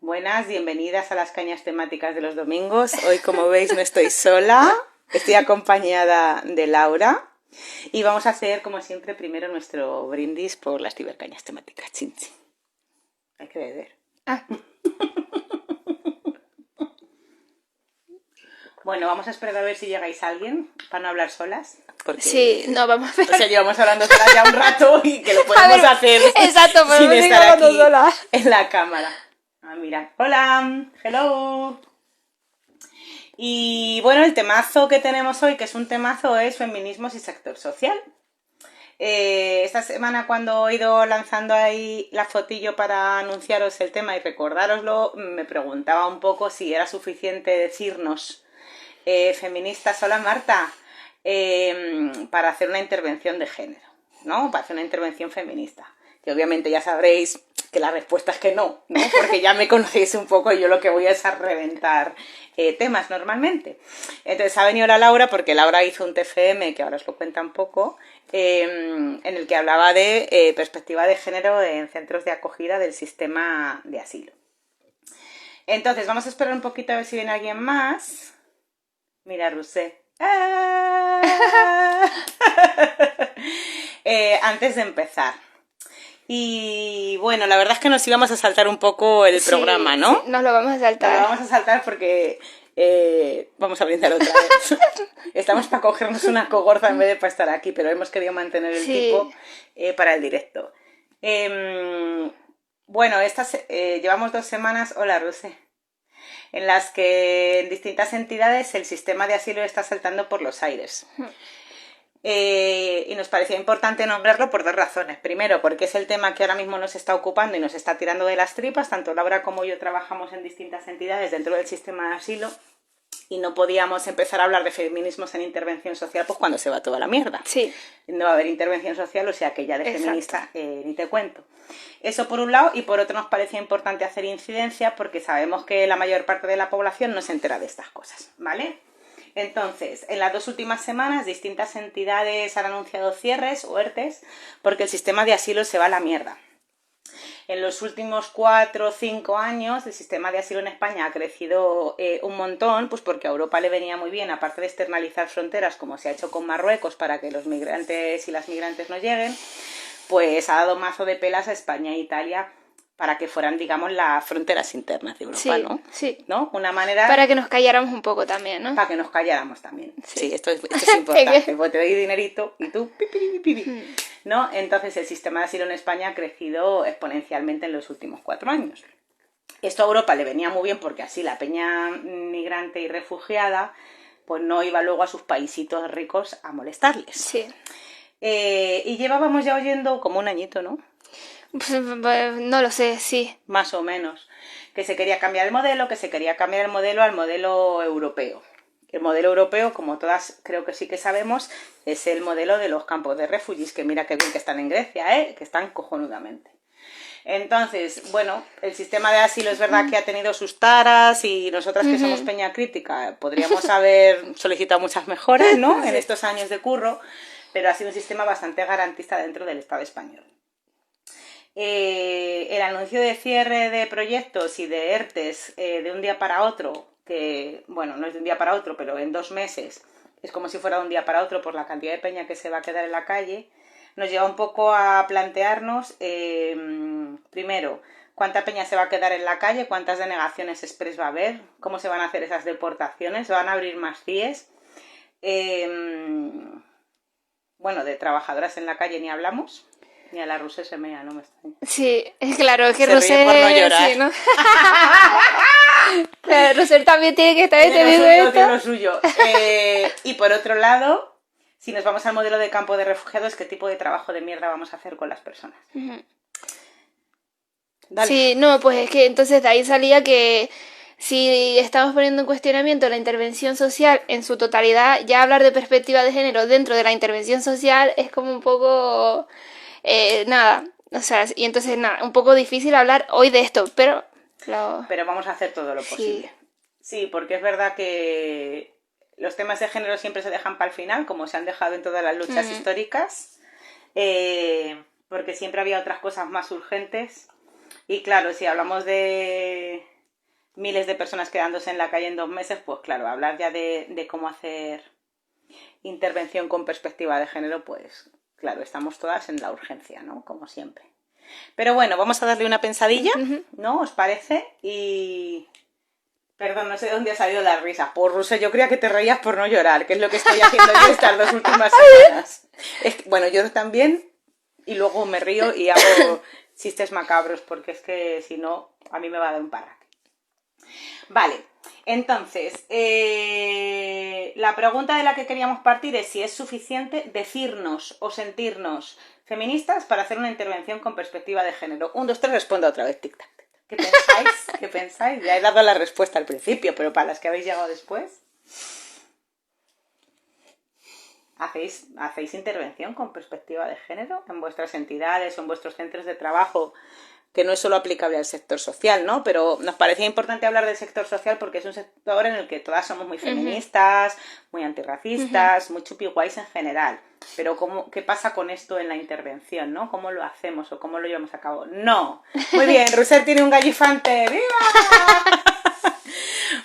Buenas, bienvenidas a las cañas temáticas de los domingos. Hoy, como veis, no estoy sola, estoy acompañada de Laura y vamos a hacer, como siempre, primero nuestro brindis por las cibercañas temáticas. Chin, chin. Hay que beber. Bueno, vamos a esperar a ver si llegáis a alguien para no hablar solas. Porque, sí, no, vamos a ver. O sea, llevamos hablando solas ya un rato y que lo podemos hacer exacto, sin estar aquí sola en la cámara. Ah, mira. Hola, hello. Y bueno, el temazo que tenemos hoy, que es un temazo, es feminismos y sector social. Esta semana, cuando he ido lanzando ahí la fotillo para anunciaros el tema y recordároslo, me preguntaba un poco si era suficiente decirnos feministas, hola Marta, para hacer una intervención de género, ¿no? Para hacer una intervención feminista. Que obviamente ya sabréis que la respuesta es que no, ¿no? Porque ya me conocéis un poco y yo lo que voy es a reventar temas normalmente. Entonces ha venido la Laura, porque Laura hizo un TFM, que ahora os lo cuenta un poco, en el que hablaba de perspectiva de género en centros de acogida del sistema de asilo. Entonces vamos a esperar un poquito a ver si viene alguien más. Mira, Rusé. Antes de empezar. Y bueno, la verdad es que nos íbamos a saltar un poco el programa, ¿no? Sí, nos lo vamos a saltar. Nos lo vamos a saltar porque vamos a brindar otra vez. Estamos para cogernos una cogorza en vez de para estar aquí, pero hemos querido mantener el tipo para el directo. Bueno, llevamos 2 semanas, hola Ruse, en las que en distintas entidades el sistema de asilo está saltando por los aires. Y nos parecía importante nombrarlo por 2 razones. Primero, porque es el tema que ahora mismo nos está ocupando y nos está tirando de las tripas. Tanto Laura como yo trabajamos en distintas entidades dentro del sistema de asilo y no podíamos empezar a hablar de feminismos en intervención social pues cuando se va toda la mierda. Sí. No va a haber intervención social, o sea que ya de feminista ni te cuento. Eso por un lado, y por otro nos parecía importante hacer incidencia porque sabemos que la mayor parte de la población no se entera de estas cosas, ¿vale? Entonces, en las 2 últimas semanas, distintas entidades han anunciado cierres o ERTEs porque el sistema de asilo se va a la mierda. En los últimos 4 o 5 años, el sistema de asilo en España ha crecido un montón, pues porque a Europa le venía muy bien, aparte de externalizar fronteras, como se ha hecho con Marruecos, para que los migrantes y las migrantes no lleguen, pues ha dado mazo de pelas a España e Italia para que fueran, digamos, las fronteras internas de Europa, sí, ¿no? Sí. ¿No? Una manera... Para que nos calláramos un poco también, ¿no? Para que nos calláramos también. Sí, esto es importante, porque te doy dinerito y tú... ¿No? Entonces el sistema de asilo en España ha crecido exponencialmente en los últimos 4 años. Esto a Europa le venía muy bien porque así la peña migrante y refugiada pues no iba luego a sus paisitos ricos a molestarles. Sí. Y llevábamos ya oyendo como un añito, ¿no? Pues, no lo sé, sí. Más o menos. Que se quería cambiar el modelo, al modelo europeo. El modelo europeo, como todas creo que sí que sabemos, es el modelo de los campos de refugiados, que mira qué bien que están en Grecia, que están cojonudamente. Entonces, bueno, el sistema de asilo es verdad que ha tenido sus taras y nosotras que somos peña crítica podríamos haber solicitado muchas mejoras, ¿no? En estos años de curro, pero ha sido un sistema bastante garantista dentro del Estado español. El anuncio de cierre de proyectos y de ERTEs de un día para otro, que bueno, no es de un día para otro, pero en 2 meses es como si fuera de un día para otro por la cantidad de peña que se va a quedar en la calle, nos lleva un poco a plantearnos, primero, cuánta peña se va a quedar en la calle, cuántas denegaciones express va a haber, cómo se van a hacer esas deportaciones, se van a abrir más CIEs. Bueno, de trabajadoras en la calle ni hablamos. Ni a la Rusé se mea, no me extraña. Sí, claro, es que se ríe por no llorar. Sí, ¿no? Rosel también tiene que estar entendiendo esto. Tiene lo suyo. Y por otro lado, si nos vamos al modelo de campo de refugiados, ¿qué tipo de trabajo de mierda vamos a hacer con las personas? Dale. Sí, no, pues es que entonces de ahí salía que si estamos poniendo en cuestionamiento la intervención social en su totalidad, ya hablar de perspectiva de género dentro de la intervención social es como un poco... nada, o sea, y entonces nada, un poco difícil hablar hoy de esto, pero vamos a hacer todo lo posible. Sí, porque es verdad que los temas de género siempre se dejan para el final, como se han dejado en todas las luchas históricas, porque siempre había otras cosas más urgentes. Y claro, si hablamos de miles de personas quedándose en la calle en 2 meses, pues claro, hablar ya de cómo hacer intervención con perspectiva de género, pues claro, estamos todas en la urgencia, ¿no? Como siempre. Pero bueno, vamos a darle una pensadilla, ¿no? ¿Os parece? Y... Perdón, no sé de dónde ha salido la risa. Por Russell, yo creía que te reías por no llorar, que es lo que estoy haciendo yo estas 2 últimas semanas. Bueno, yo también, y luego me río y hago chistes macabros, porque es que si no, a mí me va a dar un parraque. Vale, entonces, la pregunta de la que queríamos partir es si es suficiente decirnos o sentirnos feministas para hacer una intervención con perspectiva de género. 1, 2, 3, responda otra vez, tic-tac. ¿Qué pensáis? ¿Qué pensáis? Ya he dado la respuesta al principio, pero para las que habéis llegado después. ¿Hacéis intervención con perspectiva de género en vuestras entidades o en vuestros centros de trabajo? Que no es solo aplicable al sector social, ¿no? Pero nos parecía importante hablar del sector social porque es un sector en el que todas somos muy feministas, muy antirracistas, muy chupiguays en general. Pero ¿qué pasa con esto en la intervención, ¿no? ¿Cómo lo hacemos o cómo lo llevamos a cabo? ¡No! Muy bien, Russell tiene un gallifante. ¡Viva!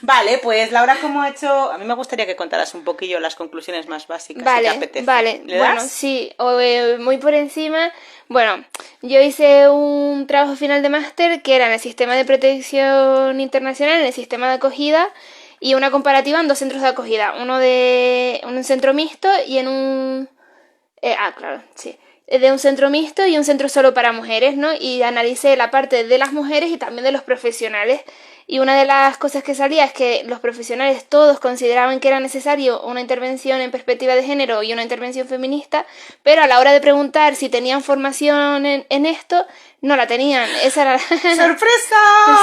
Vale, pues Laura, ¿cómo ha hecho? A mí me gustaría que contaras un poquillo las conclusiones más básicas, si te apetece. Vale, ¿Le das? bueno, sí, muy por encima. Bueno, yo hice un trabajo final de máster que era en el sistema de protección internacional, en el sistema de acogida, y una comparativa en 2 centros de acogida, uno de un centro mixto y en un... claro, sí. De un centro mixto y un centro solo para mujeres, ¿no? Y analicé la parte de las mujeres y también de los profesionales. Y una de las cosas que salía es que los profesionales todos consideraban que era necesario una intervención en perspectiva de género y una intervención feminista, pero a la hora de preguntar si tenían formación en esto, no la tenían. Esa era... ¡Sorpresa!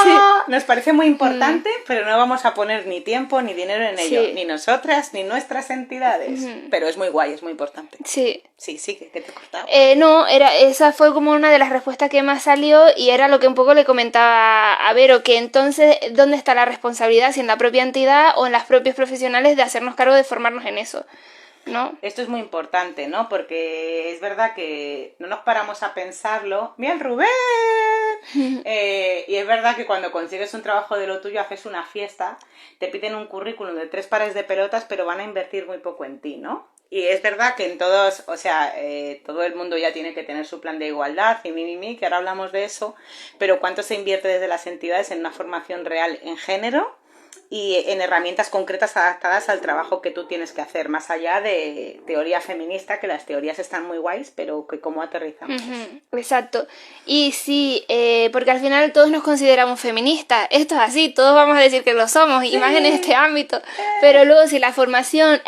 Sí. Nos parece muy importante, pero no vamos a poner ni tiempo ni dinero en ello, ni nosotras ni nuestras entidades. Pero es muy guay, es muy importante. Sí. Sí, que te he cortado. No, esa fue como una de las respuestas que más salió y era lo que un poco le comentaba a Vero, que entonces, ¿dónde está la responsabilidad? Si en la propia entidad o en las propios profesionales de hacernos cargo de formarnos en eso, ¿no? Esto es muy importante, ¿no? Porque es verdad que no nos paramos a pensarlo. ¡Bien, Rubén! Y es verdad que cuando consigues un trabajo de lo tuyo, haces una fiesta, te piden un currículum de 3 pares de pelotas, pero van a invertir muy poco en ti, ¿no? Y es verdad que en todos, o sea, todo el mundo ya tiene que tener su plan de igualdad y que ahora hablamos de eso, pero ¿cuánto se invierte desde las entidades en una formación real en género y en herramientas concretas adaptadas al trabajo que tú tienes que hacer, más allá de teoría feminista, que las teorías están muy guays, pero que cómo aterrizamos? Exacto. Y sí, porque al final todos nos consideramos feministas, esto es así, todos vamos a decir que lo somos, y más en este ámbito, pero luego si la formación...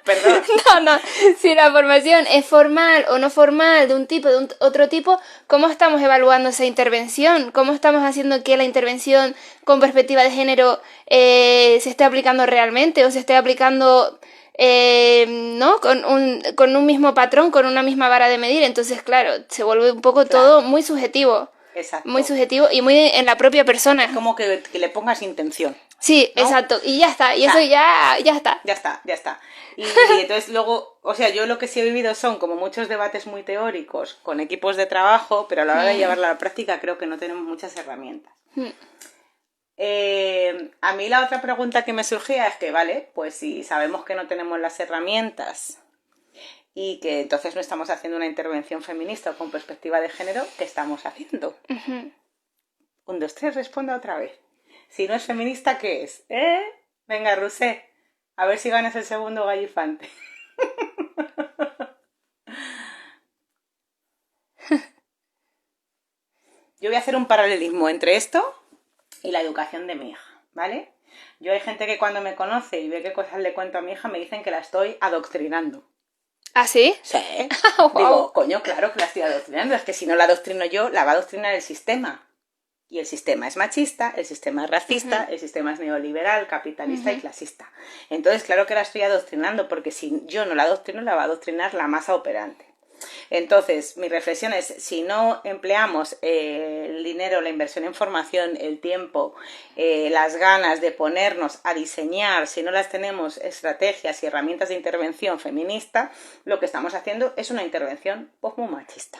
Perdón. No, si la formación es formal o no formal, de un tipo, de otro tipo, ¿cómo estamos evaluando esa intervención? ¿Cómo estamos haciendo que la intervención con perspectiva de género se esté aplicando realmente o se esté aplicando ¿no? Con un mismo patrón, con una misma vara de medir? Entonces, claro, se vuelve un poco todo muy subjetivo. Exacto. Muy subjetivo y muy en la propia persona. Es como que le pongas intención. Sí, ¿no? Exacto. Y ya está. Y eso ya está. Ya está. Y entonces luego, o sea, yo lo que sí he vivido son como muchos debates muy teóricos con equipos de trabajo, pero a la hora de llevarla a la práctica creo que no tenemos muchas herramientas. A mí la otra pregunta que me surgía es que, vale, pues si sabemos que no tenemos las herramientas y que entonces no estamos haciendo una intervención feminista o con perspectiva de género, ¿qué estamos haciendo? 1, 2, 3, responda otra vez. Si no es feminista, ¿qué es? Venga, Rusé, a ver si ganas el segundo gallifante. Yo voy a hacer un paralelismo entre esto y la educación de mi hija, ¿vale? Yo hay gente que cuando me conoce y ve qué cosas le cuento a mi hija me dicen que la estoy adoctrinando. ¿Ah, sí? Sí. Wow. Digo, coño, claro que la estoy adoctrinando. Es que si no la adoctrino yo, la va a adoctrinar el sistema. Y el sistema es machista, el sistema es racista, el sistema es neoliberal, capitalista y clasista. Entonces, claro que la estoy adoctrinando, porque si yo no la adoctrino, la va a adoctrinar la masa operante. Entonces, mi reflexión es, si no empleamos el dinero, la inversión en formación, el tiempo, las ganas de ponernos a diseñar, si no las tenemos estrategias y herramientas de intervención feminista, lo que estamos haciendo es una intervención pues muy machista.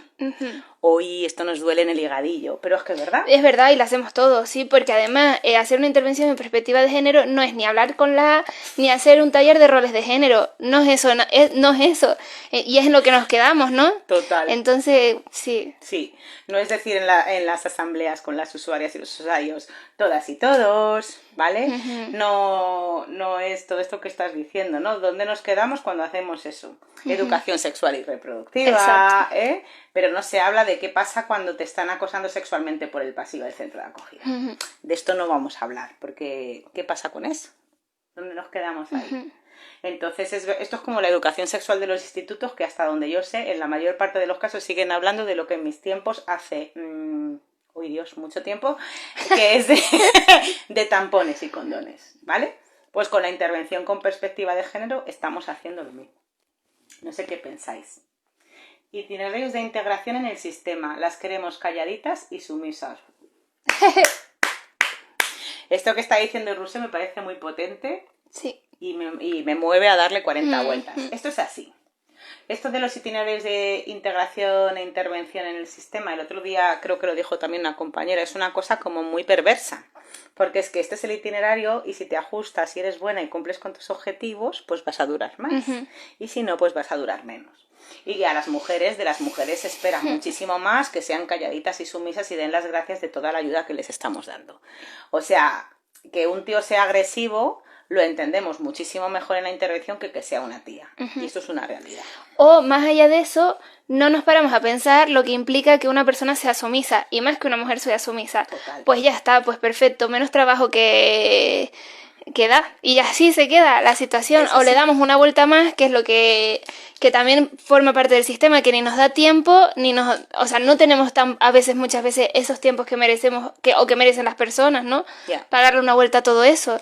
Hoy esto nos duele en el higadillo, pero es que es verdad. Es verdad, y lo hacemos todos, sí, porque además hacer una intervención en perspectiva de género no es ni hablar con ni hacer un taller de roles de género, no es eso, no es eso, y es en lo que nos quedamos, ¿no? Total. Entonces, sí. Sí, no es decir en las asambleas con las usuarias y los usuarios, todas y todos, ¿vale? No es todo esto que estás diciendo, ¿no? ¿Dónde nos quedamos cuando hacemos eso? Educación sexual y reproductiva, ¿eh? Pero no se habla de qué pasa cuando te están acosando sexualmente por el pasillo del centro de acogida. De esto no vamos a hablar, porque ¿qué pasa con eso? ¿Dónde nos quedamos ahí? Entonces, esto es como la educación sexual de los institutos, que hasta donde yo sé, en la mayor parte de los casos siguen hablando de lo que en mis tiempos hace, uy Dios, mucho tiempo, que es de tampones y condones, ¿vale? Pues con la intervención con perspectiva de género estamos haciendo lo mismo. No sé qué pensáis. Itinerarios de integración en el sistema. Las queremos calladitas y sumisas. Esto que está diciendo Ruse me parece muy potente. Sí. Y me mueve a darle 40 vueltas. Esto es así. Esto de los itinerarios de integración e intervención en el sistema, el otro día creo que lo dijo también una compañera, es una cosa como muy perversa. Porque es que este es el itinerario y si te ajustas, si eres buena y cumples con tus objetivos, pues vas a durar más. Y si no, pues vas a durar menos. Y a las mujeres, de las mujeres se espera muchísimo más que sean calladitas y sumisas y den las gracias de toda la ayuda que les estamos dando. O sea, que un tío sea agresivo lo entendemos muchísimo mejor en la intervención que sea una tía. Y esto es una realidad. O más allá de eso, no nos paramos a pensar lo que implica que una persona sea sumisa, y más que una mujer sea sumisa. Total. Pues ya está, pues perfecto, menos trabajo que da, y así se queda la situación. Eso o le sí. damos una vuelta más, que es lo que también forma parte del sistema, que ni nos da tiempo, o sea, no tenemos muchas veces esos tiempos que merecemos, o que merecen las personas, ¿no? Yeah. Para darle una vuelta a todo eso.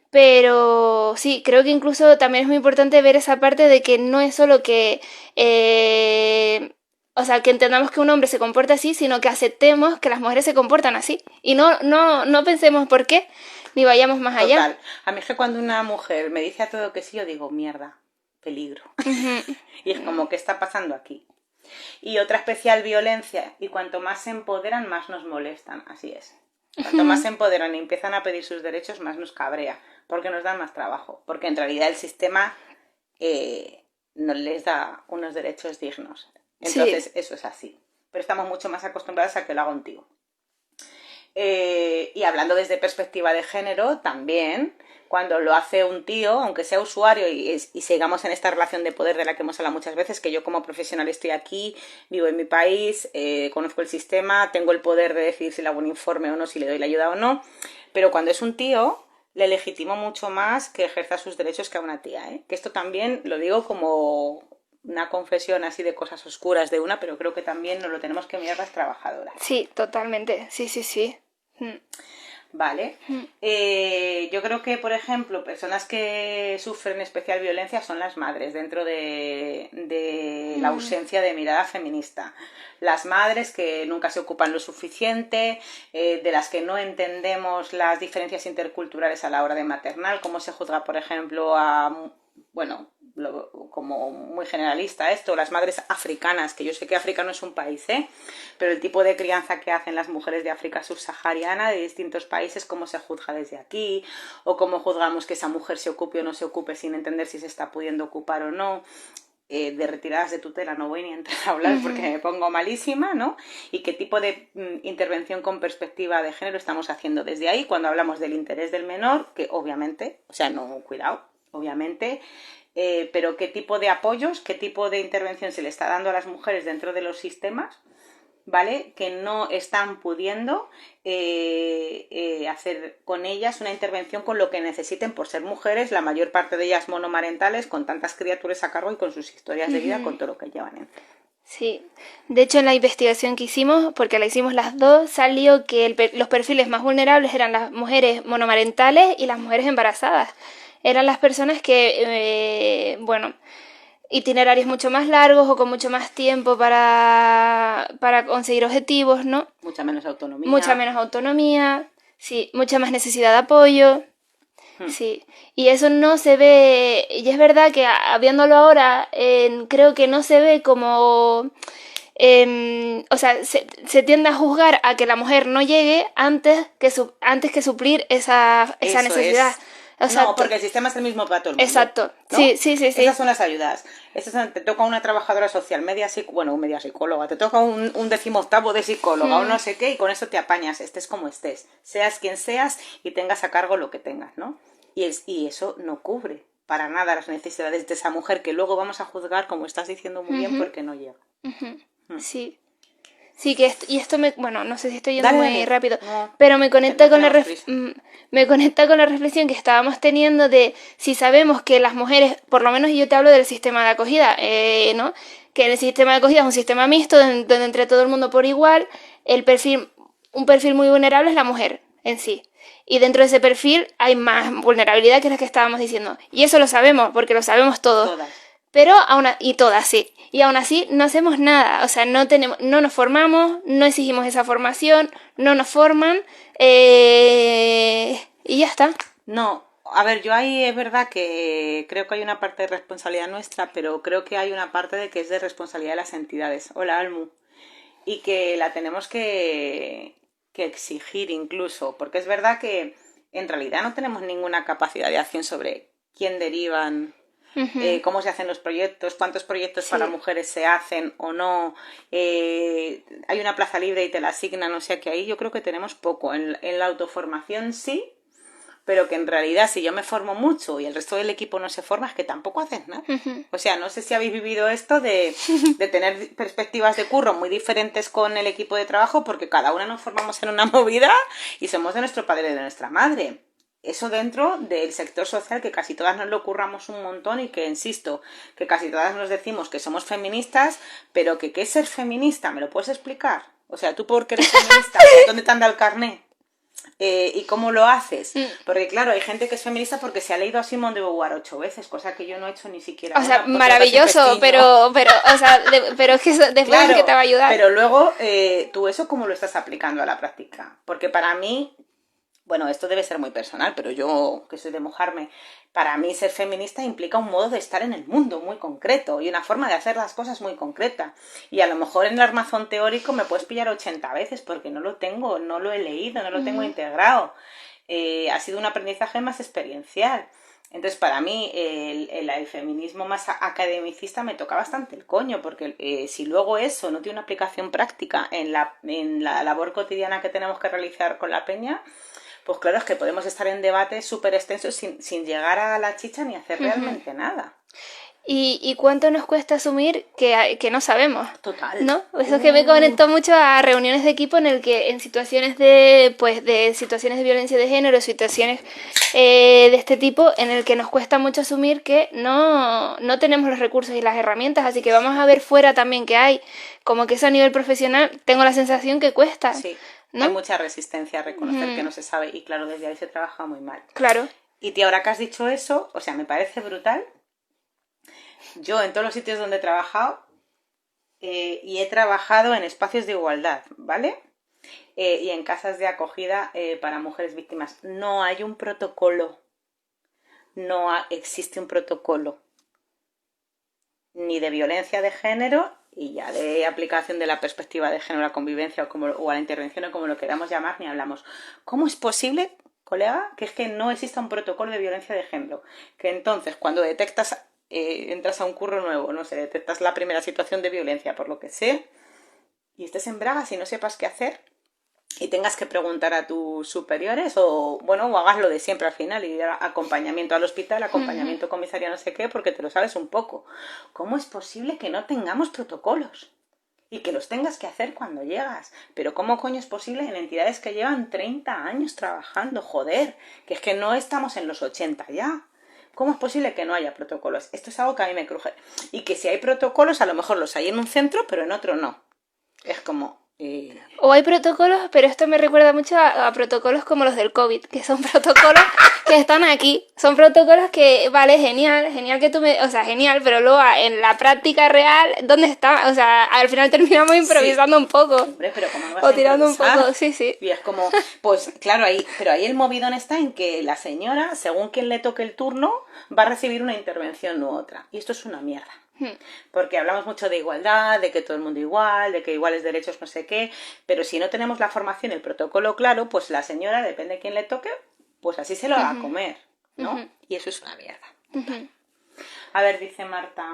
Pero sí, creo que incluso también es muy importante ver esa parte de que no es solo que o sea, que entendamos que un hombre se comporta así, sino que aceptemos que las mujeres se comportan así. Y no pensemos por qué, ni vayamos más allá. Total. A mí es que cuando una mujer me dice a todo que sí, yo digo, mierda, peligro. Y es como, ¿qué está pasando aquí? Y otra especial violencia, y cuanto más se empoderan, más nos molestan, así es. Cuanto más se empoderan y empiezan a pedir sus derechos, más nos cabrea, porque nos dan más trabajo, porque en realidad el sistema no les da unos derechos dignos. Entonces, sí, eso es así. Pero estamos mucho más acostumbradas a que lo haga un tío. Y hablando desde perspectiva de género, también, cuando lo hace un tío, aunque sea usuario y sigamos en esta relación de poder de la que hemos hablado muchas veces, que yo como profesional estoy aquí, vivo en mi país, conozco el sistema, tengo el poder de decidir si le hago un informe o no, si le doy la ayuda o no, pero cuando es un tío, le legitimo mucho más que ejerza sus derechos que a una tía, ¿eh? Que esto también lo digo como una confesión así de cosas oscuras de una, pero creo que también nos lo tenemos que mirar las trabajadoras. Sí, totalmente, sí. Vale. Yo creo que, por ejemplo, personas que sufren especial violencia son las madres dentro de la ausencia de mirada feminista. Las madres que nunca se ocupan lo suficiente, de las que no entendemos las diferencias interculturales a la hora de maternar, cómo se juzga, por ejemplo, como muy generalista esto, las madres africanas, que yo sé que África no es un país, pero el tipo de crianza que hacen las mujeres de África subsahariana, de distintos países, cómo se juzga desde aquí, o cómo juzgamos que esa mujer se ocupe o no se ocupe sin entender si se está pudiendo ocupar o no. De retiradas de tutela no voy ni a entrar a hablar porque me pongo malísima, ¿no? Y qué tipo de intervención con perspectiva de género estamos haciendo desde ahí cuando hablamos del interés del menor, que obviamente, o sea, no, cuidado, obviamente, pero qué tipo de apoyos, qué tipo de intervención se le está dando a las mujeres dentro de los sistemas, ¿vale? Que no están pudiendo hacer con ellas una intervención con lo que necesiten por ser mujeres, la mayor parte de ellas monomarentales, con tantas criaturas a cargo y con sus historias de vida, con todo lo que llevan encima. Sí, de hecho en la investigación que hicimos, porque la hicimos las dos, salió que los perfiles más vulnerables eran las mujeres monomarentales y las mujeres embarazadas. Eran las personas que, itinerarios mucho más largos o con mucho más tiempo para conseguir objetivos, ¿no? Mucha menos autonomía. Mucha menos autonomía, sí, mucha más necesidad de apoyo. Sí, y eso no se ve, y es verdad que viéndolo ahora, creo que no se ve como, o sea, se tiende a juzgar a que la mujer no llegue antes que suplir esa Eso necesidad. es. O sea, No, porque el sistema es el mismo para todo el mundo. Exacto, ¿no? sí. Esas son las ayudas. Te toca una trabajadora social, media psicóloga, te toca un 18º de psicóloga o no sé qué, y con eso te apañas, estés como estés, seas quien seas y tengas a cargo lo que tengas, ¿no? Y eso no cubre para nada las necesidades de esa mujer que luego vamos a juzgar, como estás diciendo muy bien, porque no llega. Sí. Sí, esto bueno, no sé si estoy yendo Dale, muy rápido, no, pero me conecta con prisa. me conecta con la reflexión que estábamos teniendo de si sabemos que las mujeres, por lo menos yo te hablo del sistema de acogida, ¿no? Que el sistema de acogida es un sistema mixto donde entre todo el mundo por igual, un perfil muy vulnerable es la mujer en sí. Y dentro de ese perfil hay más vulnerabilidad que las que estábamos diciendo. Y eso lo sabemos, porque lo sabemos todos. Todas. Pero y todas, sí. Y aún así no hacemos nada. O sea, no nos formamos, no exigimos esa formación, no nos forman, y ya está. No, a ver, yo ahí es verdad que creo que hay una parte de responsabilidad nuestra, pero creo que hay una parte de que es de responsabilidad de las entidades. Hola, Almu. Y que la tenemos que exigir incluso, porque es verdad que en realidad no tenemos ninguna capacidad de acción sobre quién derivan, cómo se hacen los proyectos, cuántos proyectos para mujeres se hacen o no, hay una plaza libre y te la asignan, o sea que ahí yo creo que tenemos poco. En la autoformación sí, pero que en realidad si yo me formo mucho y el resto del equipo no se forma, es que tampoco haces nada. O sea, no sé si habéis vivido esto de tener perspectivas de curro muy diferentes con el equipo de trabajo, porque cada una nos formamos en una movida y somos de nuestro padre y de nuestra madre. Eso dentro del sector social, que casi todas nos lo curramos un montón y que, insisto, que casi todas nos decimos que somos feministas, pero que ¿qué es ser feminista? ¿Me lo puedes explicar? O sea, ¿tú por qué eres feminista? ¿Dónde te anda el carné? ¿Y cómo lo haces? Porque claro, hay gente que es feminista porque se ha leído a Simone de Beauvoir 8 veces, cosa que yo no he hecho ni siquiera. O sea, maravilloso, pero o sea, pero es que después claro, es que te va a ayudar. Pero luego, ¿tú eso cómo lo estás aplicando a la práctica? Porque para mí, bueno, esto debe ser muy personal, pero yo, que soy de mojarme, para mí ser feminista implica un modo de estar en el mundo muy concreto y una forma de hacer las cosas muy concreta. Y a lo mejor en el armazón teórico me puedes pillar 80 veces porque no lo tengo, no lo he leído, no lo tengo integrado. Ha sido un aprendizaje más experiencial. Entonces, para mí, el feminismo más academicista me toca bastante el coño, porque si luego eso no tiene una aplicación práctica en la labor cotidiana que tenemos que realizar con la peña, pues claro, es que podemos estar en debates súper extensos sin llegar a la chicha ni hacer realmente nada. ¿Y cuánto nos cuesta asumir que no sabemos? Total. ¿No? Eso es que me conectó mucho a reuniones de equipo en el que en situaciones de situaciones de violencia de género, situaciones de este tipo, en el que nos cuesta mucho asumir que no tenemos los recursos y las herramientas, así que vamos a ver fuera también que hay, como que eso a nivel profesional, tengo la sensación que cuesta. Sí, ¿no? Hay mucha resistencia a reconocer que no se sabe y claro, desde ahí se trabaja muy mal. Claro. Y tía, ahora que has dicho eso, o sea, me parece brutal. Yo en todos los sitios donde he trabajado y he trabajado en espacios de igualdad, ¿vale? Y en casas de acogida para mujeres víctimas. No hay un protocolo. No existe un protocolo. Ni de violencia de género y ya de aplicación de la perspectiva de género a la convivencia o a la intervención o como lo queramos llamar, ni hablamos. ¿Cómo es posible, colega, que es que no exista un protocolo de violencia de género? Que entonces cuando detectas... entras a un curro nuevo, no sé, detectas la primera situación de violencia, por lo que sea, y estés en bragas y no sepas qué hacer y tengas que preguntar a tus superiores o hagas lo de siempre al final y acompañamiento al hospital, acompañamiento comisaría no sé qué, porque te lo sabes un poco. ¿Cómo es posible que no tengamos protocolos? Y que los tengas que hacer cuando llegas. Pero ¿cómo coño es posible en entidades que llevan 30 años trabajando? Joder, que es que no estamos en los 80 ya. ¿Cómo es posible que no haya protocolos? Esto es algo que a mí me cruje. Y que si hay protocolos, a lo mejor los hay en un centro, pero en otro no. Es como, O hay protocolos, pero esto me recuerda mucho a protocolos como los del COVID, que son protocolos que están aquí. Son protocolos que, vale, genial que tú me... O sea, genial, pero luego en la práctica real, ¿dónde está? O sea, al final terminamos improvisando un poco. Hombre, pero ¿cómo no vas O a tirando un improvisar? poco, sí. Y es como, pues claro, pero ahí el movidón está en que la señora, según quien le toque el turno, va a recibir una intervención u otra. Y esto es una mierda. Porque hablamos mucho de igualdad, de que todo el mundo igual, de que iguales derechos no sé qué, pero si no tenemos la formación, el protocolo claro, pues la señora, depende de quién le toque, pues así se lo va a comer, ¿no? Y eso es una mierda. A ver, dice Marta,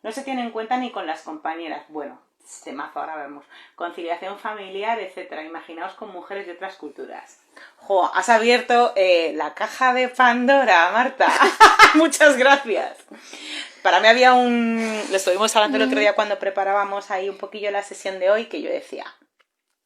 no se tiene en cuenta ni con las compañeras. Bueno, temazo, ahora vemos. Conciliación familiar, etcétera. Imaginaos con mujeres de otras culturas. Jo, has abierto la caja de Pandora, Marta. Muchas gracias. Para mí había lo estuvimos hablando el otro día cuando preparábamos ahí un poquillo la sesión de hoy, que yo decía,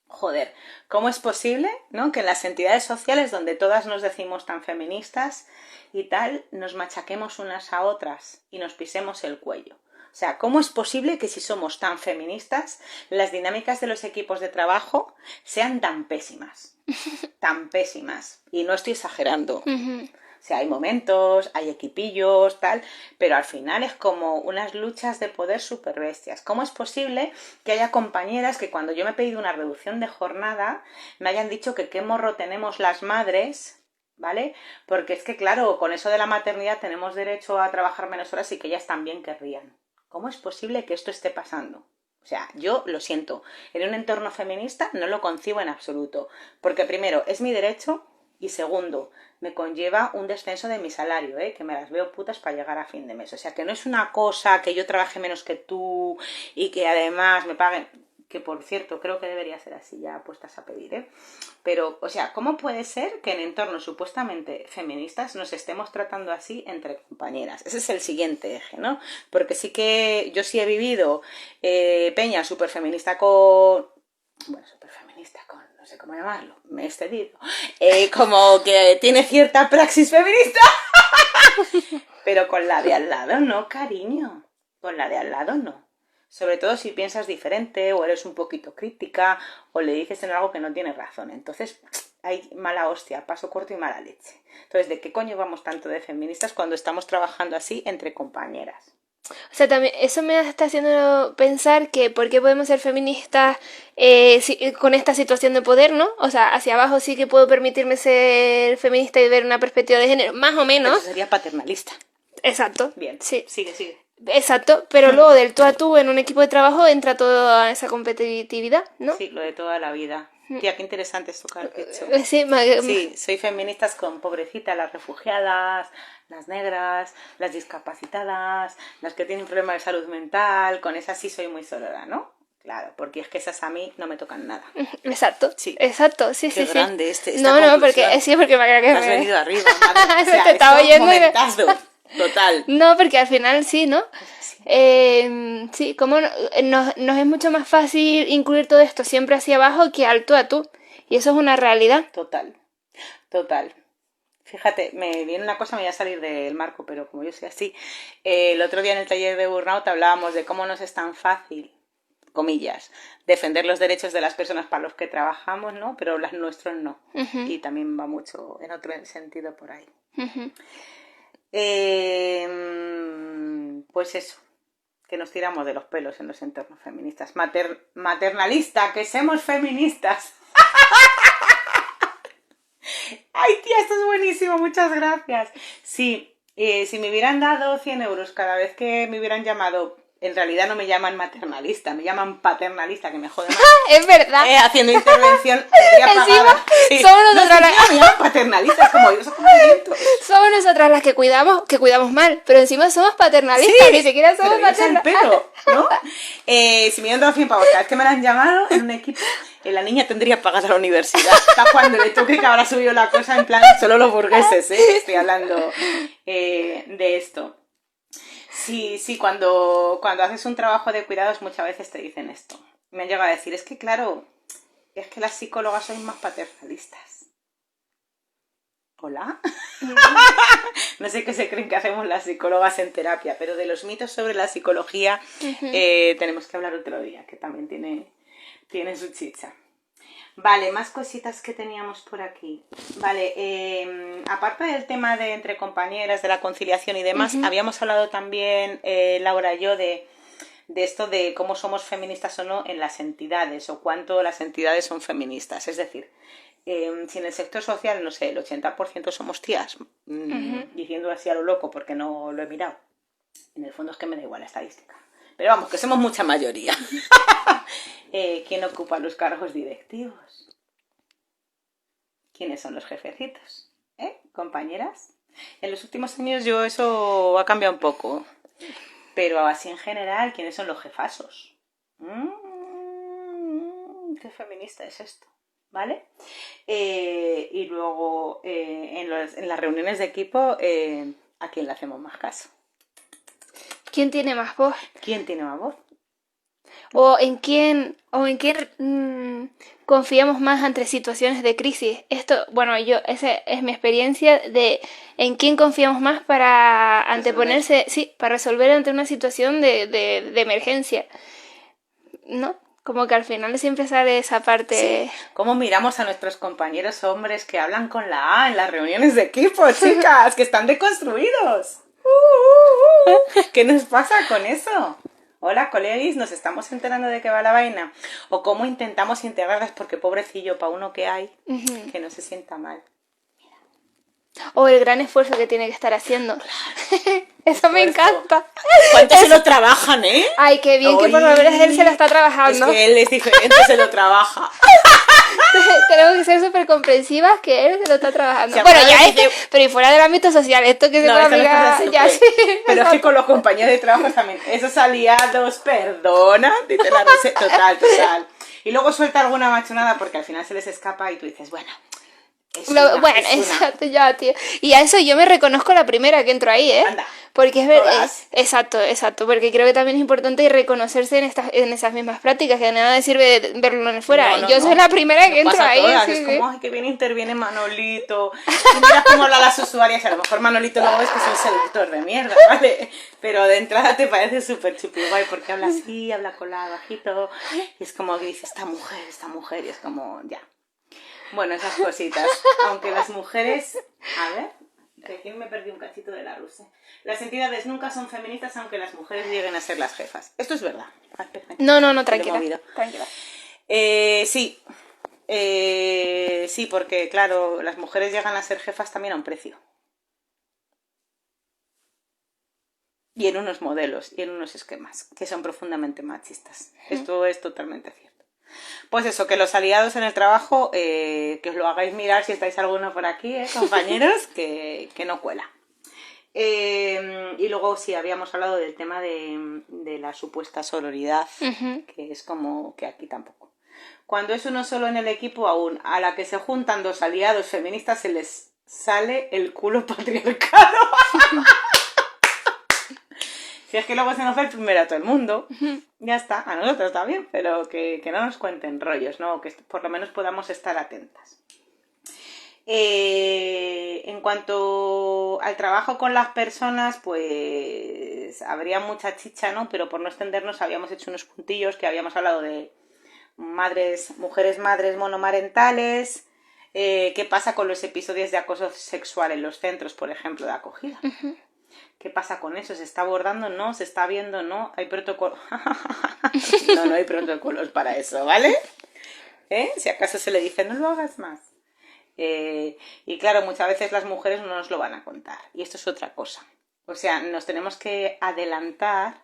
joder, ¿cómo es posible, ¿no?, que en las entidades sociales donde todas nos decimos tan feministas y tal, nos machaquemos unas a otras y nos pisemos el cuello? O sea, ¿cómo es posible que si somos tan feministas, las dinámicas de los equipos de trabajo sean tan pésimas? Tan pésimas. Y no estoy exagerando. O sea, hay momentos, hay equipillos, tal, pero al final es como unas luchas de poder súper bestias. ¿Cómo es posible que haya compañeras que cuando yo me he pedido una reducción de jornada me hayan dicho que qué morro tenemos las madres, ¿vale? Porque es que, claro, con eso de la maternidad tenemos derecho a trabajar menos horas y que ellas también querrían. ¿Cómo es posible que esto esté pasando? O sea, yo lo siento, en un entorno feminista no lo concibo en absoluto, porque primero, es mi derecho y segundo, me conlleva un descenso de mi salario, que me las veo putas para llegar a fin de mes. O sea, que no es una cosa que yo trabaje menos que tú y que además me paguen, que por cierto, creo que debería ser así ya puestas a pedir, Pero, o sea, ¿cómo puede ser que en entornos supuestamente feministas nos estemos tratando así entre compañeras? Ese es el siguiente eje, ¿no? Porque sí que yo sí he vivido peña súper feminista con... Bueno, súper feminista con... no sé cómo llamarlo, me he excedido, como que tiene cierta praxis feminista, pero con la de al lado no, cariño, con la de al lado no. Sobre todo si piensas diferente o eres un poquito crítica o le dices en algo que no tienes razón. Entonces hay mala hostia, paso corto y mala leche. Entonces, ¿de qué coño vamos tanto de feministas cuando estamos trabajando así entre compañeras? O sea, también eso me está haciendo pensar que por qué podemos ser feministas con esta situación de poder, ¿no? O sea, hacia abajo sí que puedo permitirme ser feminista y ver una perspectiva de género, más o menos. Eso sería paternalista. Exacto. Bien, sí. Sigue. Exacto, pero luego del tú a tú en un equipo de trabajo entra toda esa competitividad, ¿no? Sí, lo de toda la vida. Tía, qué interesante esto que has dicho. Sí, soy feministas con pobrecitas, las refugiadas, las negras, las discapacitadas, las que tienen problemas de salud mental, con esas sí soy muy sorora, ¿no? Claro, porque es que esas a mí no me tocan nada. Exacto, sí. Exacto, sí, qué sí. grande esta No, porque me has venido arriba, madre. O sea, te estaba oyendo. Momentazo, total. No, porque al final sí, ¿no? Sí, como nos es mucho más fácil incluir todo esto siempre hacia abajo que al tú a tú. Y eso es una realidad. Total. Fíjate, me viene una cosa, me voy a salir del marco, pero como yo soy así, el otro día en el taller de Burnout hablábamos de cómo nos es tan fácil, comillas, defender los derechos de las personas para los que trabajamos, ¿no? Pero los nuestros no. Y también va mucho en otro sentido por ahí. Pues eso, que nos tiramos de los pelos en los entornos feministas. Maternalista, que somos feministas. Ay, tía, esto es buenísimo, muchas gracias. Sí, si me hubieran dado 100 euros cada vez que me hubieran llamado, en realidad no me llaman maternalista, me llaman paternalista, que me jode más. Es verdad. Haciendo intervención. Encima, sí. Somos nosotras me llaman paternalistas, como yo, somos nosotras las que cuidamos mal, pero encima somos paternalistas, sí, ni siquiera somos paternalistas. ¿No? Si me hubieran dado 100 pavos cada vez que me la han llamado en un equipo, la niña tendría pagada la universidad. Hasta cuando le toque que habrá subido la cosa en plan, solo los burgueses, estoy hablando de esto. Sí, cuando haces un trabajo de cuidados muchas veces te dicen esto. Me han llegado a decir, es que claro, es que las psicólogas sois más paternalistas. ¿Hola? No sé qué se creen que hacemos las psicólogas en terapia, pero de los mitos sobre la psicología tenemos que hablar otro día, que también tiene Tiene su chicha. Vale, más cositas que teníamos por aquí. Vale, aparte del tema de entre compañeras, de la conciliación y demás, habíamos hablado también, Laura y yo, de esto de cómo somos feministas o no en las entidades, o cuánto las entidades son feministas. Es decir, si en el sector social, no sé, el 80% somos tías, diciendo así a lo loco porque no lo he mirado, en el fondo es que me da igual la estadística. Pero vamos, que somos mucha mayoría. ¿Quién ocupa los cargos directivos? ¿Quiénes son los jefecitos? ¿Compañeras? En los últimos años eso ha cambiado un poco. Pero así en general, ¿quiénes son los jefazos? ¿Qué feminista es esto? ¿Vale? Y luego, en las reuniones de equipo, ¿a quién le hacemos más caso? ¿Quién tiene más voz? ¿Quién tiene más voz? ¿O en quién confiamos más ante situaciones de crisis? Esto, bueno, esa es mi experiencia de en quién confiamos más para anteponerse, sí, para resolver ante una situación de emergencia, ¿no? Como que al final siempre sale esa parte... Sí. ¿Cómo miramos a nuestros compañeros hombres que hablan con la A en las reuniones de equipo, chicas? Que están deconstruidos. ¿Qué nos pasa con eso? Hola, colegis, nos estamos enterando de qué va la vaina. O cómo intentamos integrarlas, porque pobrecillo, para uno que hay, que no se sienta mal. O el gran esfuerzo que tiene que estar haciendo. Claro. Eso me encanta. ¿Cuánto se lo trabajan, eh? Ay, qué bien. Oy, que por lo menos él se lo está trabajando. Es que él es diferente, se lo trabaja. Tenemos que ser súper comprensivas que él se lo está trabajando. Bueno, ya pero y fuera del ámbito social, esto que se puede aplicar, ya sí. Pero es que con los compañeros de trabajo también, esos aliados, perdona, dice la Rose, total. Y luego suelta alguna machonada porque al final se les escapa y tú dices, bueno, exacto, ya, tío. Y a eso yo me reconozco la primera que entro ahí, ¿eh? Anda. Porque es verdad. Exacto, porque creo que también es importante reconocerse en esas mismas prácticas, que de nada sirve verlo en el fuera. Yo soy la primera que entro ahí. Sí, es como, ay, que bien interviene Manolito. Y mira cómo hablan las usuarias. A lo mejor Manolito luego es que es un seductor de mierda, ¿vale? Pero de entrada te parece súper chupi guay porque habla así, habla colado, bajito. Y es como que dice, esta mujer. Y es como, ya. Bueno, esas cositas. Aunque las mujeres... A ver, que aquí me perdí un cachito de la Ruse. Las entidades nunca son feministas aunque las mujeres lleguen a ser las jefas. Esto es verdad. No, tranquila. Sí. Sí, porque claro, las mujeres llegan a ser jefas también a un precio. Y en unos modelos y en unos esquemas que son profundamente machistas. Esto es totalmente cierto. Pues eso, que los aliados en el trabajo, que os lo hagáis mirar si estáis alguno por aquí, compañeros, que no cuela. Y luego sí, habíamos hablado del tema de la supuesta sororidad, que es como que aquí tampoco. Cuando es uno solo en el equipo, aún a la que se juntan dos aliados feministas se les sale el culo patriarcado. Si es que luego se nos fue el primero a todo el mundo, ya está, a nosotros también, pero que no nos cuenten rollos, ¿no? Que por lo menos podamos estar atentas. En cuanto al trabajo con las personas, pues habría mucha chicha, ¿no? Pero por no extendernos habíamos hecho unos puntillos que habíamos hablado de mujeres madres monomarentales, qué pasa con los episodios de acoso sexual en los centros, por ejemplo, de acogida. ¿Qué pasa con eso? ¿Se está abordando? ¿No? ¿Se está viendo? ¿No? ¿Hay protocolos? No hay protocolos para eso, ¿vale? Si acaso se le dice, no lo hagas más. Y claro, muchas veces las mujeres no nos lo van a contar. Y esto es otra cosa. O sea, nos tenemos que adelantar,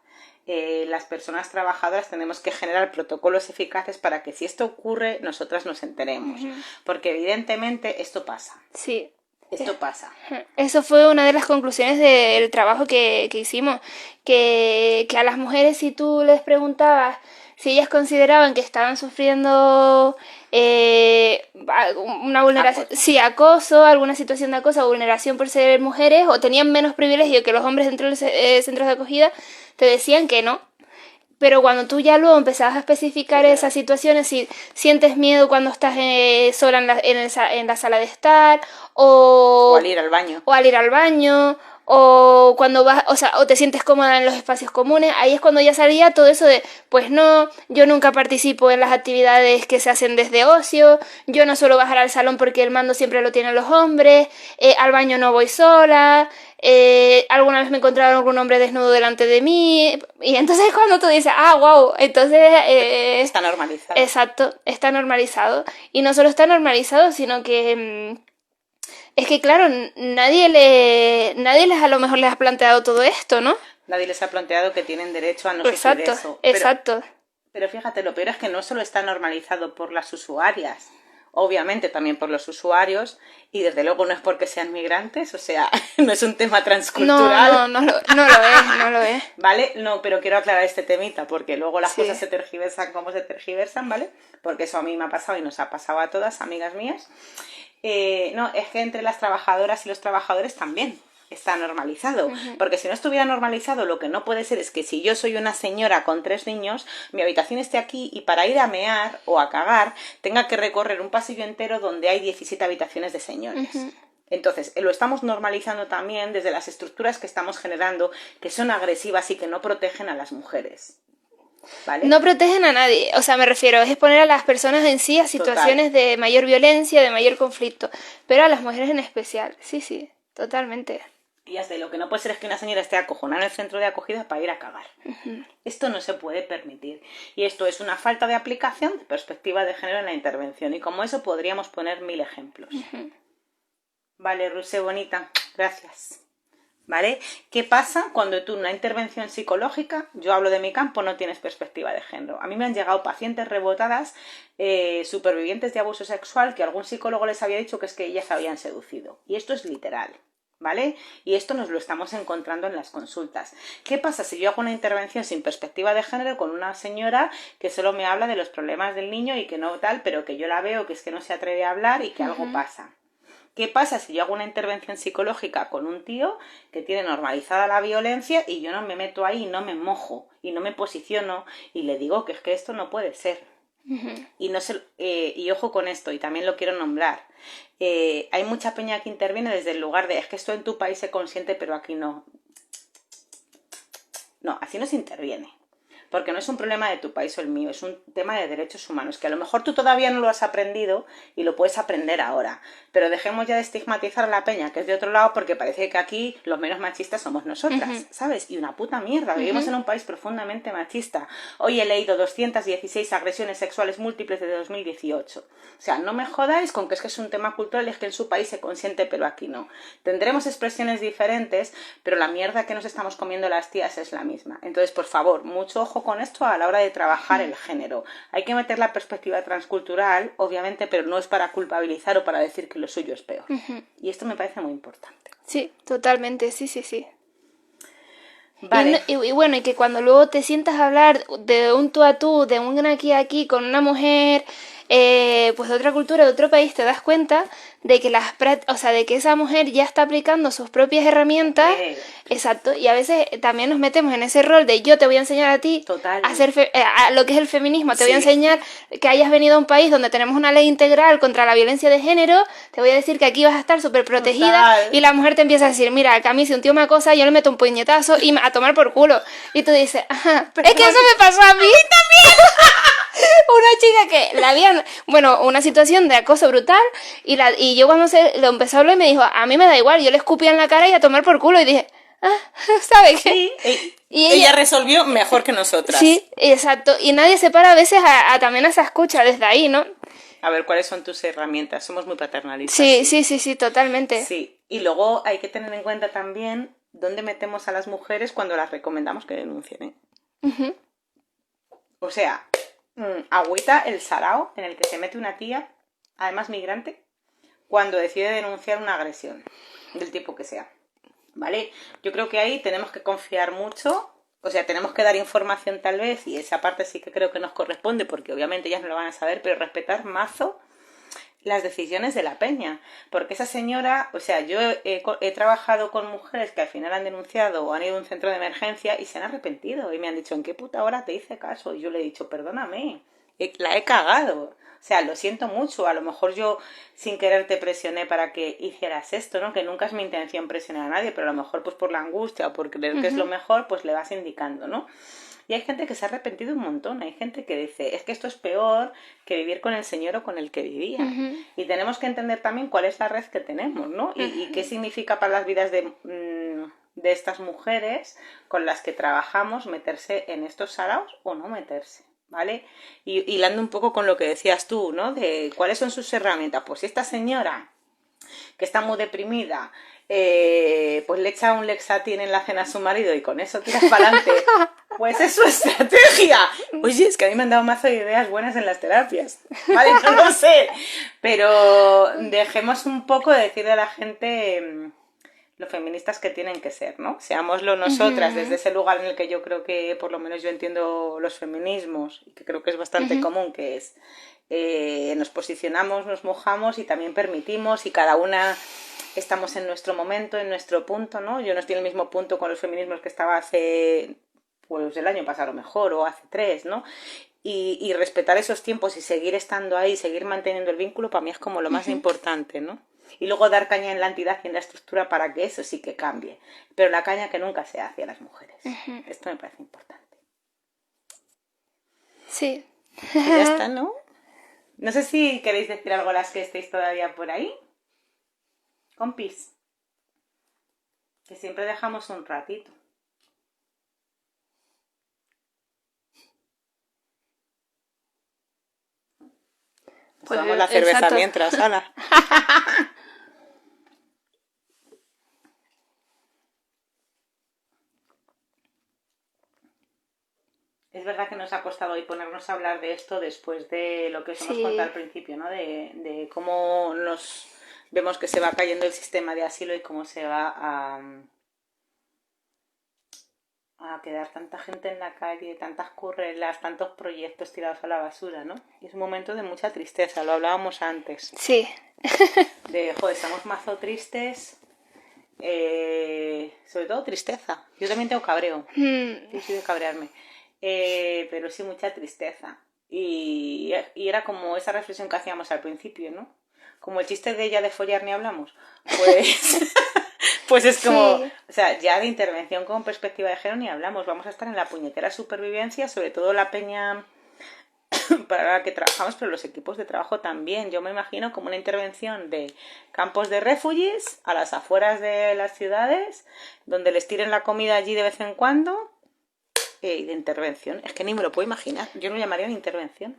las personas trabajadoras tenemos que generar protocolos eficaces para que si esto ocurre, nosotras nos enteremos. Porque evidentemente esto pasa. Sí. Esto pasa. Eso fue una de las conclusiones del trabajo que hicimos, que a las mujeres, si tú les preguntabas si ellas consideraban que estaban sufriendo una vulneración, acoso, alguna situación de acoso o vulneración por ser mujeres, o tenían menos privilegio que los hombres dentro de los centros de acogida, te decían que no. Pero cuando tú ya luego empezabas a especificar esas situaciones, si sientes miedo cuando estás sola en la sala de estar, o al ir al baño. O al ir al baño, o cuando vas, o sea, o te sientes cómoda en los espacios comunes, ahí es cuando ya salía todo eso de, pues no, yo nunca participo en las actividades que se hacen desde ocio, yo no suelo bajar al salón porque el mando siempre lo tienen los hombres, al baño no voy sola, alguna vez me encontraron algún hombre desnudo delante de mí, y entonces cuando tú dices, ah, wow, entonces... está normalizado. Exacto, está normalizado, y no solo está normalizado, sino que... es que claro, nadie les a lo mejor les ha planteado todo esto, ¿no? Nadie les ha planteado que tienen derecho a no sufrir eso. Exacto. Pero fíjate, lo peor es que no solo está normalizado por las usuarias, obviamente también por los usuarios, y desde luego no es porque sean migrantes, o sea, no es un tema transcultural. No lo es. ¿Vale? No, pero quiero aclarar este temita, porque luego las cosas se tergiversan como se tergiversan, ¿vale? Porque eso a mí me ha pasado y nos ha pasado a todas, amigas mías. No, es que entre las trabajadoras y los trabajadores también está normalizado, porque si no estuviera normalizado, lo que no puede ser es que si yo soy una señora con 3 niños, mi habitación esté aquí y para ir a mear o a cagar tenga que recorrer un pasillo entero donde hay 17 habitaciones de señores. Entonces, lo estamos normalizando también desde las estructuras que estamos generando, que son agresivas y que no protegen a las mujeres. ¿Vale? No protegen a nadie, o sea, me refiero, es exponer a las personas en sí a situaciones de mayor violencia, de mayor conflicto, pero a las mujeres en especial, sí, totalmente. Y ya sé, lo que no puede ser es que una señora esté acojonada en el centro de acogida para ir a cagar. Esto no se puede permitir. Y esto es una falta de aplicación de perspectiva de género en la intervención. Y como eso podríamos poner 1000 ejemplos. Vale, Ruse bonita, gracias. ¿Vale? ¿Qué pasa cuando tú en una intervención psicológica, yo hablo de mi campo, no tienes perspectiva de género? A mí me han llegado pacientes rebotadas, supervivientes de abuso sexual, que algún psicólogo les había dicho que es que ellas habían seducido. Y esto es literal, ¿vale? Y esto nos lo estamos encontrando en las consultas. ¿Qué pasa si yo hago una intervención sin perspectiva de género con una señora que solo me habla de los problemas del niño y que no tal, pero que yo la veo que es que no se atreve a hablar y que algo pasa? ¿Qué pasa si yo hago una intervención psicológica con un tío que tiene normalizada la violencia y yo no me meto ahí y no me mojo y no me posiciono y le digo que es que esto no puede ser? Y, no se, y ojo con esto, y también lo quiero nombrar. Hay mucha peña que interviene desde el lugar de es que esto en tu país se consiente pero aquí no. No, así no se interviene. Porque no es un problema de tu país o el mío, es un tema de derechos humanos, que a lo mejor tú todavía no lo has aprendido y lo puedes aprender ahora. Pero dejemos ya de estigmatizar a la peña, que es de otro lado, porque parece que aquí los menos machistas somos nosotras, ¿sabes? Y una puta mierda, vivimos en un país profundamente machista. Hoy he leído 216 agresiones sexuales múltiples desde 2018. O sea, no me jodáis con que es un tema cultural, es que en su país se consiente, pero aquí no. Tendremos expresiones diferentes, pero la mierda que nos estamos comiendo las tías es la misma. Entonces, por favor, mucho ojo con esto a la hora de trabajar el género. Hay que meter la perspectiva transcultural, obviamente, pero no es para culpabilizar o para decir que lo suyo es peor. Y esto me parece muy importante. Sí, totalmente, sí. Vale. Y bueno, y que cuando luego te sientas a hablar de un tú a tú, de un aquí a aquí con una mujer, pues de otra cultura, de otro país, te das cuenta de que de que esa mujer ya está aplicando sus propias herramientas. Exacto, y a veces también nos metemos en ese rol de yo te voy a enseñar a ti a hacer a lo que es el feminismo, te voy a enseñar que hayas venido a un país donde tenemos una ley integral contra la violencia de género, te voy a decir que aquí vas a estar súper protegida, y la mujer te empieza a decir, mira, que a mí si un tío me acosa, yo le meto un puñetazo y a tomar por culo. Y tú dices, ajá, es que eso me pasó a mí también. Una chica que la habían, una situación de acoso brutal, y yo cuando lo empezó a hablar me dijo, a mí me da igual, yo le escupía en la cara y a tomar por culo, y dije, ¿sabes qué? Sí, y ella resolvió mejor que nosotras. Sí, exacto, y nadie se para a veces también a esa escucha desde ahí, ¿no? A ver, ¿cuáles son tus herramientas? Somos muy paternalistas. Sí, totalmente. Sí, y luego hay que tener en cuenta también dónde metemos a las mujeres cuando las recomendamos que denuncien, ¿eh? O sea, agüita el sarao en el que se mete una tía, además migrante, cuando decide denunciar una agresión, del tipo que sea, ¿vale? Yo creo que ahí tenemos que confiar mucho, o sea, tenemos que dar información tal vez, y esa parte sí que creo que nos corresponde, porque obviamente ellas no lo van a saber, pero respetar mazo las decisiones de la peña, porque esa señora, o sea, yo he trabajado con mujeres que al final han denunciado o han ido a un centro de emergencia y se han arrepentido y me han dicho, ¿en qué puta hora te hice caso? Y yo le he dicho, perdóname, la he cagado. O sea, lo siento mucho, a lo mejor yo sin querer te presioné para que hicieras esto, ¿no? Que nunca es mi intención presionar a nadie, pero a lo mejor pues por la angustia o por creer que es lo mejor, pues le vas indicando, ¿no? Y hay gente que se ha arrepentido un montón, hay gente que dice, es que esto es peor que vivir con el señor o con el que vivía. Y tenemos que entender también cuál es la red que tenemos, ¿no? Y qué significa para las vidas de estas mujeres con las que trabajamos meterse en estos saraos o no meterse, ¿vale? Y hilando un poco con lo que decías tú, ¿no? De cuáles son sus herramientas. Pues si esta señora que está muy deprimida, pues le echa un Lexatin en la cena a su marido y con eso tira para adelante, pues es su estrategia. Oye, es que a mí me han dado mazo de ideas buenas en las terapias, ¿vale? No lo sé, pero dejemos un poco de decirle a la gente lo feministas que tienen que ser, ¿no? Seámoslo nosotras desde ese lugar en el que yo creo que, por lo menos yo entiendo los feminismos, y que creo que es bastante común, que es nos posicionamos, nos mojamos y también permitimos, y cada una estamos en nuestro momento, en nuestro punto, ¿no? Yo no estoy en el mismo punto con los feminismos que estaba hace, pues el año pasado mejor, o hace 3, ¿no? Y respetar esos tiempos y seguir estando ahí, seguir manteniendo el vínculo, para mí es como lo más importante, ¿no? Y luego dar caña en la entidad y en la estructura para que eso sí que cambie. Pero la caña que nunca se hace a las mujeres. Esto me parece importante. Sí. Y ya está, ¿no? No sé si queréis decir algo a las que estéis todavía por ahí. Compis. Que siempre dejamos un ratito. Pues tomamos la cerveza exacto. Mientras, Ana. Es verdad que nos ha costado hoy ponernos a hablar de esto después de lo que os hemos contado al principio, ¿no? De cómo nos vemos que se va cayendo el sistema de asilo y cómo se va a quedar tanta gente en la calle, tantas currelas, tantos proyectos tirados a la basura, ¿no? Y es un momento de mucha tristeza, lo hablábamos antes. Sí. De, joder, estamos mazo tristes, sobre todo tristeza. Yo también tengo cabreo, yo soy de cabrearme, pero sí mucha tristeza. Y era como esa reflexión que hacíamos al principio, ¿no? Como el chiste de ella de follar ni hablamos. Pues... Pues es como, sí. O sea, ya de intervención con perspectiva de género ni hablamos. Vamos a estar en la puñetera supervivencia, sobre todo la peña para la que trabajamos, pero los equipos de trabajo también. Yo me imagino como una intervención de campos de refugiés a las afueras de las ciudades, donde les tiren la comida allí de vez en cuando, y de intervención. Es que ni me lo puedo imaginar. Yo lo llamaría una intervención.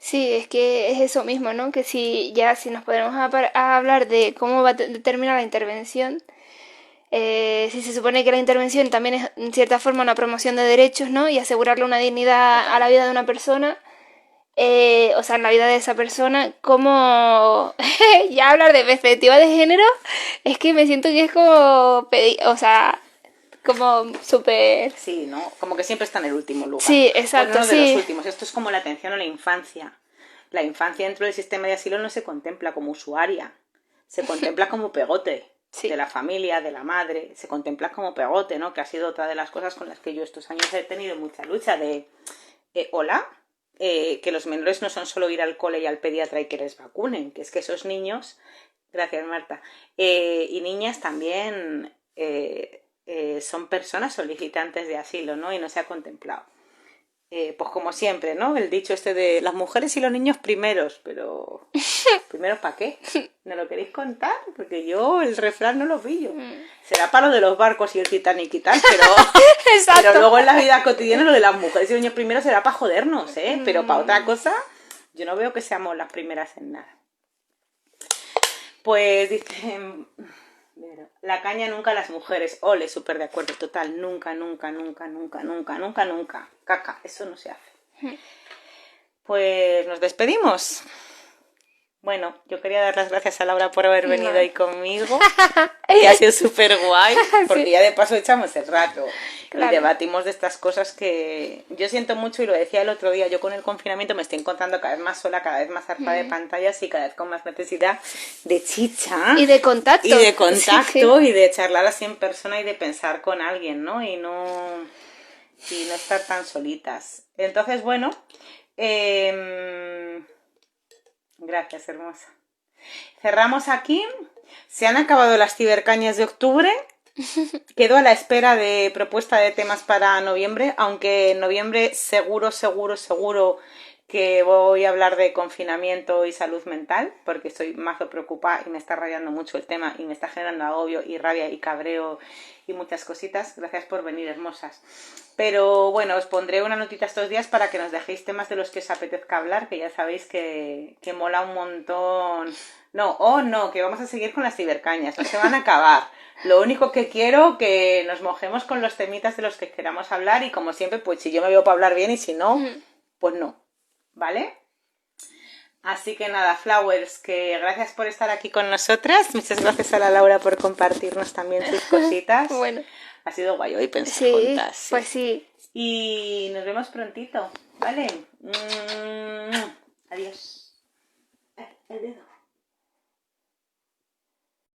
Sí, es que es eso mismo, ¿no? Que si nos podemos a hablar de cómo va a terminar la intervención, si se supone que la intervención también es en cierta forma una promoción de derechos, ¿no? Y asegurarle una dignidad a la vida de una persona, o sea, en la vida de esa persona, como ya hablar de perspectiva de género, es que me siento que es como o sea... como súper... Sí, ¿no? Como que siempre está en el último lugar. Sí, exacto, pues no de los últimos. Esto es como la atención a la infancia. La infancia dentro del sistema de asilo no se contempla como usuaria. Se contempla como pegote de la familia, de la madre. Se contempla como pegote, ¿no? Que ha sido otra de las cosas con las que yo estos años he tenido mucha lucha de... que los menores no son solo ir al cole y al pediatra y que les vacunen. Que es que esos niños... Gracias, Marta. Y niñas también... son personas solicitantes de asilo, ¿no? Y no se ha contemplado. Pues como siempre, ¿no? El dicho este de las mujeres y los niños primeros, pero ¿primeros para qué? ¿No lo queréis contar? Porque yo el refrán no lo pillo. Será para lo de los barcos y el Titanic y tal, pero luego en la vida cotidiana lo de las mujeres y los niños primeros será para jodernos, ¿eh? Pero para otra cosa, yo no veo que seamos las primeras en nada. Pues dicen... La caña nunca a las mujeres. Ole, súper de acuerdo, total. Nunca, nunca, nunca, nunca, nunca, nunca, nunca. Caca, eso no se hace. Pues nos despedimos. Bueno, yo quería dar las gracias a Laura por haber venido hoy conmigo. Y ha sido súper guay, porque ya de paso echamos el rato. Claro. Y debatimos de estas cosas que yo siento mucho, y lo decía el otro día, yo con el confinamiento me estoy encontrando cada vez más sola, cada vez más harta de pantallas y cada vez con más necesidad de chicha. Y de contacto. Y de contacto, y de charlar así en persona y de pensar con alguien, ¿no? Y no estar tan solitas. Entonces, bueno... Gracias, hermosa. Cerramos aquí. Se han acabado las cibercañas de octubre. Quedo a la espera de propuesta de temas para noviembre, aunque en noviembre seguro que voy a hablar de confinamiento y salud mental, porque estoy más preocupada y me está rayando mucho el tema y me está generando agobio y rabia y cabreo y muchas cositas. Gracias por venir, hermosas. Pero bueno, os pondré una notita estos días para que nos dejéis temas de los que os apetezca hablar, que ya sabéis que mola un montón. No, que vamos a seguir con las cibercañas, no se van a acabar. Lo único que quiero que nos mojemos con los temitas de los que queramos hablar y como siempre, pues si yo me veo para hablar bien y si no, pues no, ¿vale? Así que nada, Flowers, que gracias por estar aquí con nosotras. Muchas gracias a la Laura por compartirnos también sus cositas. Bueno. Ha sido guay hoy pensar Sí, juntas. Sí. pues sí. Y nos vemos prontito, ¿vale?